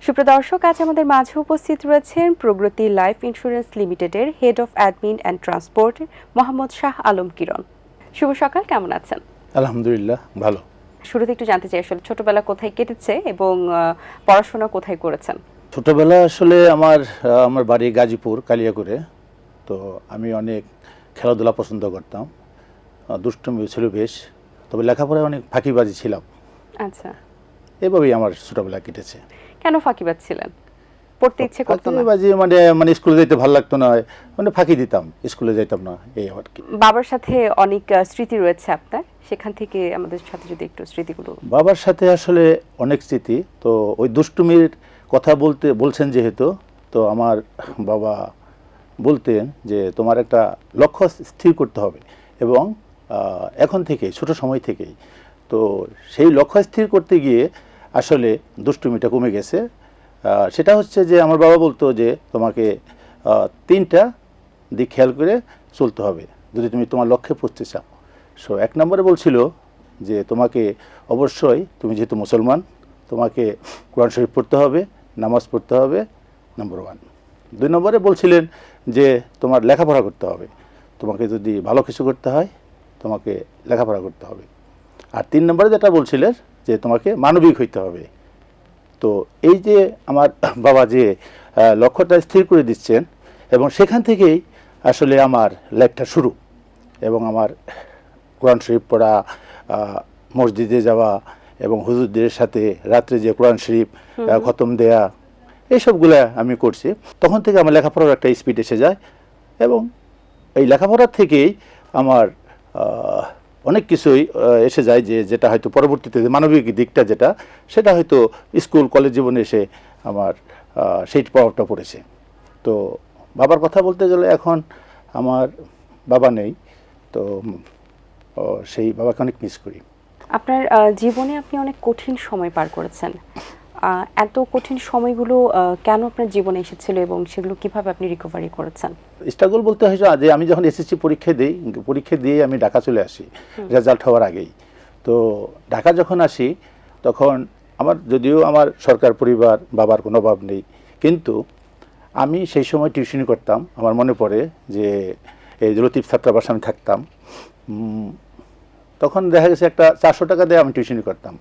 সুপ্রিয় দর্শক, আজ আমাদের মাঝে উপস্থিত রয়েছেন প্রগতি লাইফ ইন্স্যুরেন্স লিমিটেডের head of admin and transport Mohammad Shah Alam Kiran. শুভ সকাল, কেমন আছেন? আলহামদুলিল্লাহ, ভালো। শুরুতে একটু জানতে চাই আসলে ছোটবেলা কোথায় কেটেছে এবং পড়াশোনা কোথায় করেছেন? ছোটবেলা আসলে আমার বাড়ি গাজীপুর কালিয়াকৈরে। তো আমি অনেক খেলাধুলা পছন্দ করতাম, দুষ্টুমি ছিল বেশ, তবে লেখাপড়ায় অনেক ফাঁকিবাজি ছিলাম। আচ্ছা, এভাবেই আমার ছোটবেলা কেটেছে। কেন ফাঁকিবাজ ছিলেন? পড়তে ইচ্ছে করতো না? ফাঁকিবাজি মানে স্কুলে যেতে ভালো লাগতো না, মানে ফাঁকি দিতাম, স্কুলে যেতাম না, এই আর কি। বাবার সাথে অনেক স্মৃতি রয়েছে আপনার, সেখান থেকে আমাদের সাথে যদি একটু স্মৃতিগুলো। বাবার সাথে আসলে অনেক স্মৃতি। তো ওই দুষ্টুমির কথা বলছেন যেহেতু, তো আমার বাবা বলতেন যে তোমার একটা লক্ষ্য স্থির করতে হবে এবং এখন থেকে ছোট সময় থেকেই তো সেই লক্ষ্য স্থির করতে গিয়ে আসলে দুষ্টুমিটা কমে গেছে। সেটা হচ্ছে যে আমার বাবা বলতো যে তোমাকে তিনটা দিক খেয়াল করে চলতে হবে যদি তুমি তোমার লক্ষ্যে পৌঁছতে চাও। সো এক নম্বরে বলছিল যে তোমাকে অবশ্যই, তুমি যেহেতু মুসলমান, তোমাকে কোরআন শরীফ পড়তে হবে, নামাজ পড়তে হবে, নাম্বার 1। 2 নম্বরে বলছিলেন যে তোমার লেখাপড়া করতে হবে, তোমাকে যদি ভালো কিছু করতে হয় তোমাকে লেখাপড়া করতে হবে। আর 3 নম্বরে যেটা বলছিলেন যে তোমাকে মানবিক হইতে হবে। তো এই যে আমার বাবা যে লক্ষ্যটা স্থির করে দিচ্ছেন এবং সেখান থেকেই আসলে আমার লাইফটা শুরু। এবং আমার কোরআন শরীফ পড়া, মসজিদে যাওয়া এবং হুজুরদের সাথে রাত্রে যে কোরআন শরীফ খতম দেয়া, এইসবগুলো আমি করছি। তখন থেকে আমার লেখাপড়ার একটা স্পিড এসে যায় এবং এই লেখাপড়ার থেকেই আমার অনেক কিছুই এসে যায় যেটা হয়তো পরবর্তীতে মানবিক দিকটা সেটা হয়তো স্কুল কলেজ জীবনে এসে আমার সেই প্রভাবটা পড়েছে। তো বাবার কথা বলতে গেলে এখন আমার বাবা নেই, তো সেই বাবাকে অনেক মিস করি। আপনার জীবনে আপনি অনেক কঠিন সময় পার করেছেন, এত কঠিন সময়গুলো কেন আপনার জীবনে এসেছিল এবং সেগুলো কিভাবে আপনি রিকভারি করেছেন? স্ট্রাগল বলতে হয়েছে যে আমি যখন এসএসসি পরীক্ষা দিয়ে আমি ঢাকা চলে আসি রেজাল্ট হওয়ার আগেই। তো ঢাকা যখন আসি তখন যদিও আমার সরকার পরিবার, বাবার কোনো অভাব নেই, কিন্তু আমি সেই সময় টিউশনি করতাম। আমার মনে পড়ে যে এই লতিফ ছাত্রাবাসে আমি থাকতাম, তখন দেখা গেছে একটা 400 টাকা দিয়ে আমি টিউশনি করতাম।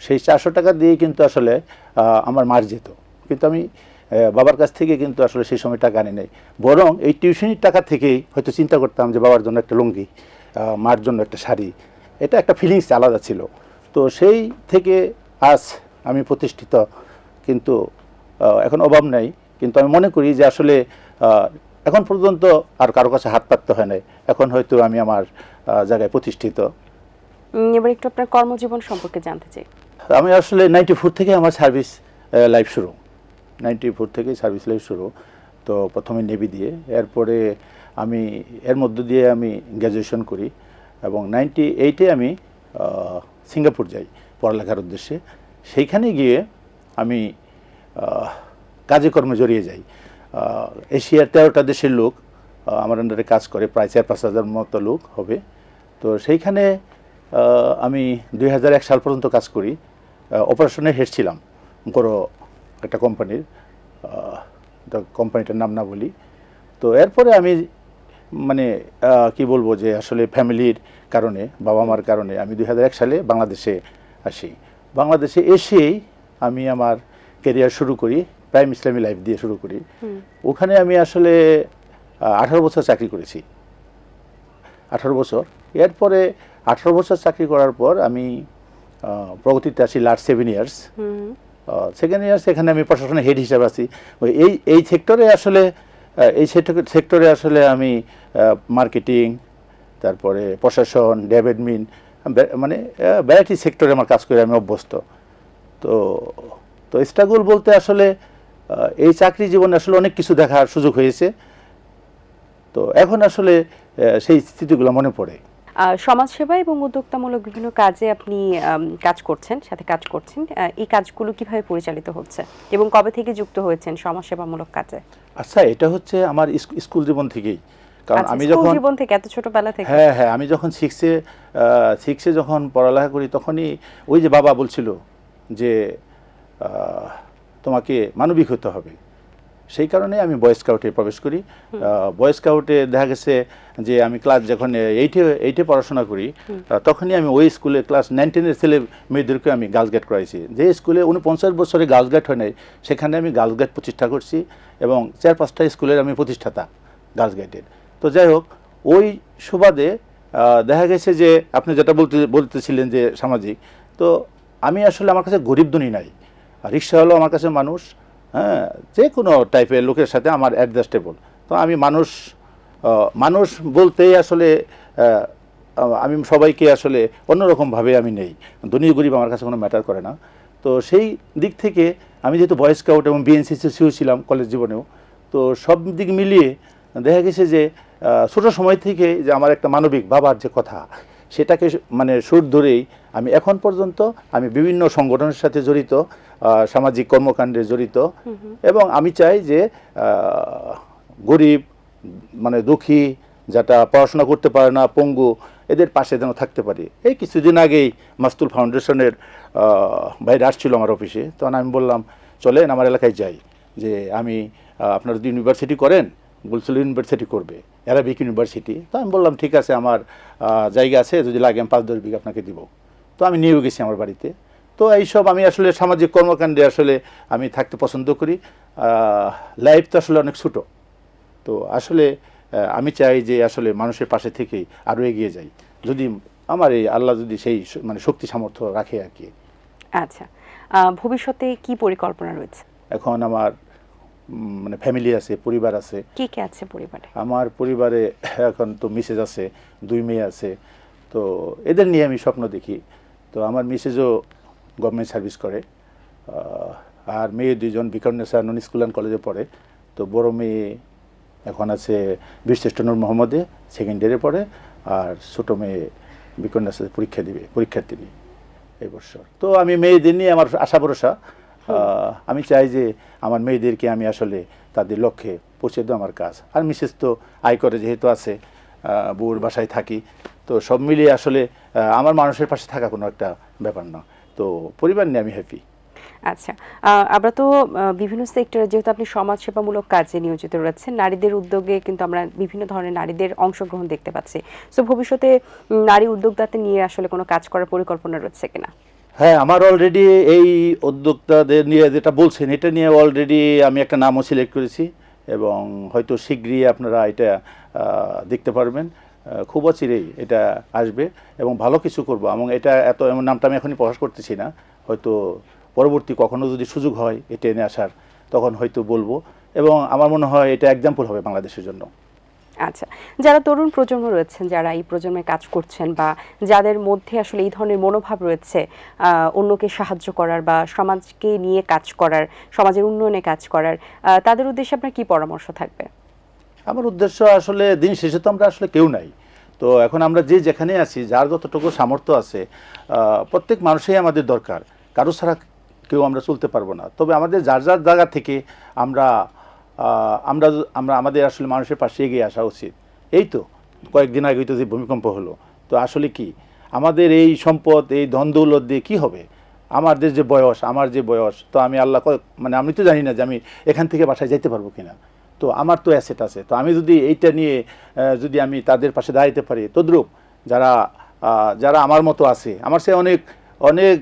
সেই 400 টাকা দিয়েই কিন্তু আসলে আমার মার যেত, কিন্তু আমি বাবার কাছ থেকে কিন্তু আসলে সেই সময় টাকা আনি নাই, বরং এই টিউশনির টাকা থেকেই হয়তো চিন্তা করতাম যে বাবার জন্য একটা লুঙ্গি, মার জন্য একটা শাড়ি, এটা একটা ফিলিংস আলাদা ছিল। তো সেই থেকে আজ আমি প্রতিষ্ঠিত, কিন্তু এখন অভাব নাই। কিন্তু আমি মনে করি যে আসলে এখন পর্যন্ত আর কারো কাছে হাত পাততে হয় নাই, এখন হয়তো আমি আমার জায়গায় প্রতিষ্ঠিত। এবার একটু আপনার কর্মজীবন সম্পর্কে জানতে চাই। আমি আসলে 94 থেকে আমার সার্ভিস লাইফ শুরু, 94 থেকে সার্ভিস লাইফ শুরু। তো প্রথমে নেভি দিয়ে, এরপরে আমি এর মধ্য দিয়ে আমি গ্র্যাজুয়েশন করি এবং 98-এ আমি সিঙ্গাপুর যাই পড়ালেখার উদ্দেশ্যে। সেইখানে গিয়ে আমি কাজে কর্মে জড়িয়ে যাই। এশিয়ার 13টা দেশের লোক আমার আন্ডারে কাজ করে, প্রায় 4-5 হাজার মতো লোক হবে। তো সেইখানে আমি 2001 সাল পর্যন্ত কাজ করি, অপারেশনের হেড ছিলাম বড় একটা কোম্পানির, কোম্পানিটার নাম না বলি। তো এরপরে আমি মানে কি বলবো যে আসলে ফ্যামিলির কারণে, বাবা মার কারণে আমি 2001 সালে বাংলাদেশে আসি। বাংলাদেশে এসেই আমি আমার ক্যারিয়ার শুরু করি, প্রাইম ইসলামী লাইফ দিয়ে শুরু করি। ওখানে আমি আসলে 18 বছর চাকরি করেছি, 18 বছর। এরপরে 18 বছর চাকরি করার পর আমি প্রগতিতে আসি লাস্ট 7 ইয়ার্স। সেকেন্ড ইয়ার্স এখানে আমি প্রশাসনের হেড হিসাবে আছি। এই সেক্টরে আসলে আমি মার্কেটিং, তারপরে প্রশাসন, ডেভেলপমেন্ট, মানে ভ্যারাইটি সেক্টরে আমার কাজ করে আমি অভ্যস্ত। তো স্ট্রাগল বলতে আসলে এই চাকরি জীবনে আসলে অনেক কিছু দেখার সুযোগ হয়েছে। তো এখন আসলে সেই স্মৃতিগুলো মনে পড়ে। সমাজসেবা এবং উদ্যোক্তামূলক বিভিন্ন কাজে আপনি কাজ করছেন, এই কাজগুলো কিভাবে পরিচালিত হচ্ছে এবং কবে থেকে যুক্ত হয়েছেন সমাজসেবামূলক কাজে? আচ্ছা, এটা হচ্ছে আমার স্কুল জীবন থেকেই, কারণ আমি যখন জীবন থেকে এত ছোটবেলা থেকে। হ্যাঁ, আমি যখন 6-এ যখন পড়ালেখা করি তখনই ওই যে বাবা বলছিল যে তোমাকে মানবিক হতে হবে। সেই কারণে আমি বয় স্কাউটে প্রবেশ করি। বয় স্কাউটে দেখা গেছে যে আমি ক্লাস যখন এইটে পড়াশোনা করি, তখনই আমি ওই স্কুলে ক্লাস 9-10-এর ছেলে মেয়েদেরকে আমি গার্লস গাইড করাইছি। যে স্কুলে 49 বছরে গার্লস গাইড হয় নাই, সেখানে আমি গার্লস গাইড প্রতিষ্ঠা করছি এবং 4-5টা স্কুলের আমি প্রতিষ্ঠাতা গার্লস গাইডের। তো যাই হোক, ওই সুবাদে দেখা গেছে যে আপনি যেটা বলতেছিলেন যে সামাজিক, তো আমি আসলে আমার কাছে গরিব ধনী নাই, রিক্সা হলো আমার কাছে মানুষ, হ্যাঁ, যে কোনো টাইপের লোকের সাথে আমার অ্যাডজাস্টেবল। তো আমি মানুষ বলতেই আসলে আমি সবাইকে আসলে অন্যরকমভাবে আমি নেই, ধনী গরিব আমার কাছে কোনো ম্যাটার করে না। তো সেই দিক থেকে আমি যেহেতু বয় স্কাউট এবং বিএনসিসিও ছিলাম কলেজ জীবনেও, তো সব দিক মিলিয়ে দেখা গেছে যে ছোটো সময় থেকে যে আমার একটা মানবিক বাবার যে কথা, সেটাকে মানে সুর ধরেই আমি এখন পর্যন্ত আমি বিভিন্ন সংগঠনের সাথে জড়িত, সামাজিক কর্মকাণ্ডে জড়িত, এবং আমি চাই যে গরিব মানে দুঃখী, যারা পড়াশোনা করতে পারে না, পঙ্গু, এদের পাশে যেন থাকতে পারি। এই কিছুদিন আগেই মাস্তুল ফাউন্ডেশনের বাইরে আসছিল আমার অফিসে, তখন আমি বললাম চলেন আমার এলাকায় যাই, যে আমি আপনারা যদি ইউনিভার্সিটি করেন, বলছিল ইউনিভার্সিটি করবে, অ্যারাবিক ইউনিভার্সিটি। তো আমি বললাম ঠিক আছে, আমার জায়গা আছে, যদি লাগে আমি 5-10 বিঘা আপনাকে দিব। তো আমি নিয়েও গেছি আমার বাড়িতে। তো এইসব আমি আসলে সামাজিক কর্মকাণ্ডে আসলে আমি থাকতে পছন্দ করি। লাইফ তো আসলে অনেক ছোটো, তো আসলে আমি চাই যে আসলে মানুষের পাশে থেকেই আরও এগিয়ে যাই, যদি আমার এই আল্লাহ যদি সেই মানে শক্তি সামর্থ্য রাখে আর কি। আচ্ছা, ভবিষ্যতে কি পরিকল্পনা রয়েছে? এখন আমার মানে ফ্যামিলি আছে, পরিবার আছে। কে কে আছে পরিবারে? আমার পরিবারে এখন তো মিসেস আছে, 2 মেয়ে আছে, তো এদের নিয়ে আমি স্বপ্ন দেখি। তো আমার মিসেসও গভর্নমেন্ট সার্ভিস করে, আর মেয়ে 2জন বিকর্ণেশ্বর নন স্কুল অ্যান্ড কলেজে পড়ে। তো বড় মেয়ে এখন আছে বীরশ্রেষ্ঠ নূর মোহাম্মদে, সেকেন্ড ইয়ারে পড়ে, আর ছোটো মেয়ে বিকর্ণেশ্বরে পরীক্ষার্থী এই বছর। তো আমি মেয়েদের নিয়ে আমার আশা ভরসা, আমি চাই যে আমার মেয়েদেরকে আমি আসলে তাদের লক্ষ্যে পৌঁছে দেওয়া আমার কাজ। আর মিসেস তো আয় করে যেহেতু আছে, বউর বাসায় থাকি, তো সব মিলিয়ে আসলে আমার মানুষের পাশে থাকা কোনো একটা ব্যাপার না। তো পরিবার নিয়ে আমি হ্যাপি। আচ্ছা, আমরা তো বিভিন্ন সেক্টরে, যেহেতু আপনি সমাজসেবামূলক কাজে নিয়োজিত রয়েছেন, নারীদের উদ্যোগে কিন্তু আমরা বিভিন্ন ধরনের নারীদের অংশগ্রহণ দেখতে পাচ্ছি। সো ভবিষ্যতে নারী উদ্যোক্তাদের নিয়ে আসলে কোনো কাজ করার পরিকল্পনা রয়েছে কিনা? হ্যাঁ, আমার অলরেডি এই উদ্যোক্তাদের নিয়ে যেটা বলছেন, এটা নিয়ে অলরেডি আমি একটা নামও সিলেক্ট করেছি, এবং হয়তো শীঘ্রই আপনারা এটা দেখতে পারবেন। খুব অচিরেই এটা আসবে এবং ভালো কিছু করব, এবং এটা এমন নামটা আমি এখনই প্রকাশ করতেছি না, হয়তো পরবর্তী কখনো যদি সুযোগ হয় এটা এনে আসার, তখন হয়তো বলবো, এবং আমার মনে হয় এটা এক্সাম্পল হবে বাংলাদেশের জন্য। আচ্ছা, যারা তরুণ প্রজন্ম রয়েছেন, যারা এই প্রজন্মে কাজ করছেন, বা যাদের মধ্যে আসলে এই ধরনের মনোভাব রয়েছে অন্যকে সাহায্য করার বা সমাজকে নিয়ে কাজ করার, সমাজের উন্নয়নে কাজ করার, তাদের উদ্দেশ্যে আপনার কি পরামর্শ থাকবে? আমার উদ্দেশ্য আসলে দিন শেষে তো আমরা আসলে কেউ নাই, তো এখন আমরা যে যেখানে আছি, যার যতটুকু সামর্থ্য আছে, প্রত্যেক মানুষই আমাদের দরকার, কারো ছাড়া কেউ আমরা চলতে পারবো না। তবে আমাদের যার যার জায়গা থেকে আমরা আমরা আমরা আমাদের আসলে মানুষের পাশে এগিয়ে আসা উচিত। এই তো কয়েকদিন আগে তো যে ভূমিকম্প হলো, তো আসলে কি আমাদের এই সম্পদ, এই ধন দৌলত দিয়ে কী হবে? আমাদের যে বয়স, আমার যে বয়স, তো আমি আল্লাহ মানে আমি তো জানি না যে আমি এখান থেকে বাসায় যাইতে পারবো কিনা। তো আমার তো অ্যাসেট আছে, তো আমি যদি এইটা নিয়ে যদি আমি তাদের পাশে দাঁড়াইতে পারি, তদ্রূপ যারা যারা আমার মতো আছে, আমার সে অনেক অনেক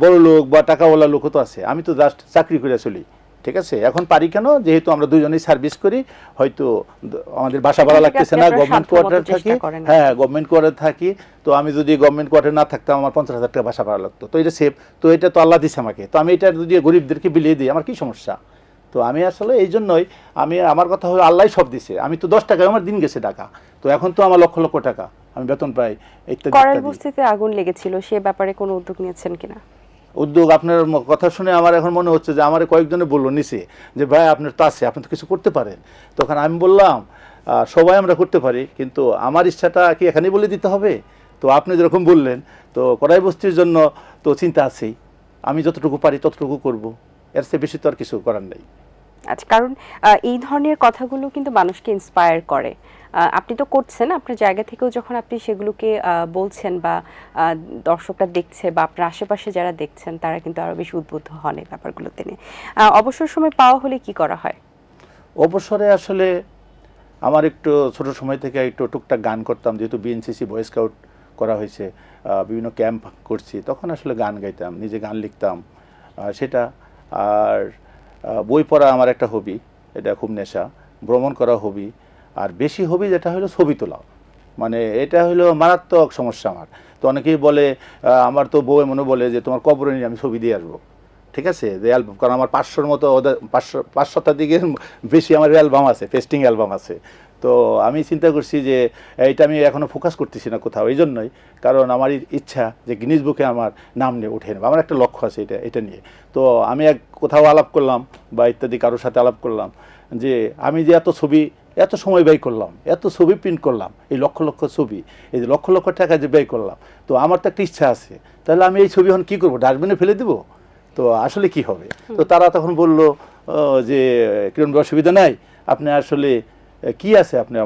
বড় লোক বা টাকাওয়ালা লোকও তো আছে, আমি তো জাস্ট চাকরি করে চলি, ঠিক আছে? এখন পারি কেন, যেহেতু আমরা দুজনেই সার্ভিস করি, হয়তো আমাদের বাসা ভাড়া লাগতেছে না, গভর্নমেন্ট কোয়ার্টার থাকি। হ্যাঁ, গভর্নমেন্ট কোয়ার্টার থাকি। তো আমি যদি গভর্নমেন্ট কোয়ার্টার না থাকতাম, আমার 50,000 টাকা বাসা ভাড়া লাগতো। তো এটা সেফ, তো এটা তো আল্লাহ দিছে আমাকে, তো আমি এটা যদি গরিবদেরকে বিলিয়ে দিই, আমার কি সমস্যা? তো আমি আসলে এই জন্যই আমার কথা হলো, আল্লাহ সব দিছে। আমি তো 10 টাকায় আমার দিন গেছে টাকা, তো এখন তো আমার লক্ষ লক্ষ টাকা আমি বেতন পাই। করার বস্তিতে আগুন লেগেছিল, সে ব্যাপারে কোনো উদ্যোগ নিয়েছেন কিনা? উদ্যোগ, আপনার কথা শুনে আমার এখন মনে হচ্ছে যে আমার কয়েকজনে বললো নিচে যে ভাই আপনার তো আছে, আপনি তো কিছু করতে পারেন। তখন আমি বললাম সবাই আমরা করতে পারি, কিন্তু আমার ইচ্ছাটা কি এখানেই বলে দিতে হবে? তো আপনি যেরকম বললেন, তো কড়াই বস্তির জন্য তো চিন্তা আছেই, আমি যতটুকু পারি ততটুকু করব, এর চেয়ে বেশি তো আর কিছু করার নেই। আচ্ছা, কারণ এই ধরনের কথাগুলো কিন্তু মানুষকে ইন্সপায়ার করে। আপনি তো করছেন আপনার জায়গা থেকেও, যখন আপনি সেগুলোকে বলছেন বা দর্শকরা দেখছে বা আপনার আশেপাশে যারা দেখছেন তারা কিন্তু আরো বেশি উদ্বুদ্ধ হন এই ব্যাপারগুলোতে নিয়ে। অবসর সময় পাওয়া হলে কি করা হয়? অবসরে আসলে আমার একটু ছোট সময় থেকে একটু টুকটাক গান করতাম, যেহেতু বিএনসিসি বয় স্কাউট করা হয়েছে, বিভিন্ন ক্যাম্প করছি, তখন আসলে গান গাইতাম, নিজে গান লিখতাম, সেটা। আর বই পড়া আমার একটা হবি, এটা খুব নেশা। ভ্রমণ করা হবি। আর বেশি হবি যেটা হলো ছবি তোলা, মানে এটা হলো মারাত্মক সমস্যা আমার। তো অনেকেই বলে, আমার তো বউ মনে বলে যে তোমার কবরে নিয়ে আমি ছবি দিয়ে আসবো, ঠিক আছে, যে অ্যালবাম, কারণ আমার 500-র মতো, 500 দিকের বেশি আমার অ্যালবাম আছে, পেস্টিং অ্যালবাম আছে। তো আমি চিন্তা করছি যে এইটা আমি এখনও ফোকাস করতেছি না কোথাও, এই জন্যই, কারণ আমার ইচ্ছা যে গিনিস বুকে আমার নাম নিয়ে উঠে নেব, আমার একটা লক্ষ্য আছে এটা নিয়ে। তো আমি কোথাও আলাপ করলাম বা ইত্যাদি কারোর সাথে আলাপ করলাম যে আমি যে এত ছবি, এত সময় ব্যয় করলাম, এত ছবি প্রিন্ট করলাম, এই লক্ষ লক্ষ ছবি, এই যে লক্ষ লক্ষ টাকা যে ব্যয় করলাম, তো আমার তো একটা ইচ্ছা আছে, তাহলে আমি এই ছবি এখন কী করবো, ডাস্টবিনে ফেলে দেবো? তো আসলে কি হবে? তো তারা তখন বলল যে কিরণ অসুবিধা নাই, আপনি আসলে কি আছে, আপনি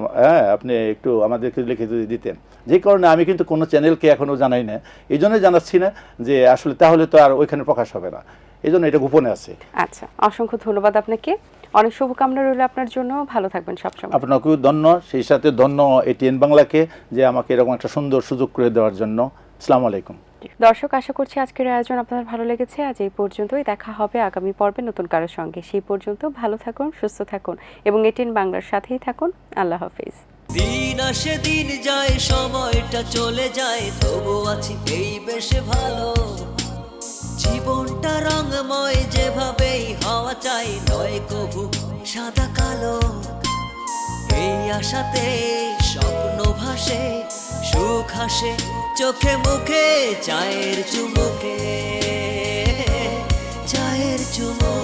আপনি একটু আমাদেরকে লিখে যদি দিতেন। যে কারণে আমি কিন্তু কোনো চ্যানেলকে এখনও জানাই না, এই জন্যই জানাচ্ছি না যে আসলে তাহলে তো আর ওইখানে প্রকাশ হবে না, এই জন্য এটা গোপনে আছে। আচ্ছা, অসংখ্য ধন্যবাদ আপনাকে, অনেক শুভকামনা রইল আপনার জন্য, ভালো থাকবেন সবসময়। আপনাকেও ধন্য, সেই সাথে ধন্য এটিএন বাংলাকে যে আমাকে এরকম একটা সুন্দর সুযোগ করে দেওয়ার জন্য। আসসালামু আলাইকুম। দর্শক, আশা করছি আজকের আয়োজন আপনাদের ভালো লেগেছে। আজ এই পর্যন্তই, দেখা হবে আগামী পর্বে নতুন কারোর সঙ্গে। সেই পর্যন্ত ভালো থাকুন, সুস্থ থাকুন এবং এটিএন বাংলার সাথেই থাকুন। আল্লাহ হাফেজ। দিন আসে দিন যায়, সময়টা চলে যায়, তবু আছি এই বেশ ভালো। জীবনটা রঙময়, যেভাবেই হওয়া চাই, নয় কভু সাদা কালো। এই আশাতে স্বপ্ন ভাসে, সুখ হাসে চোখে মুখে, চায়ের চুমুকে, চায়ের চুমুকে।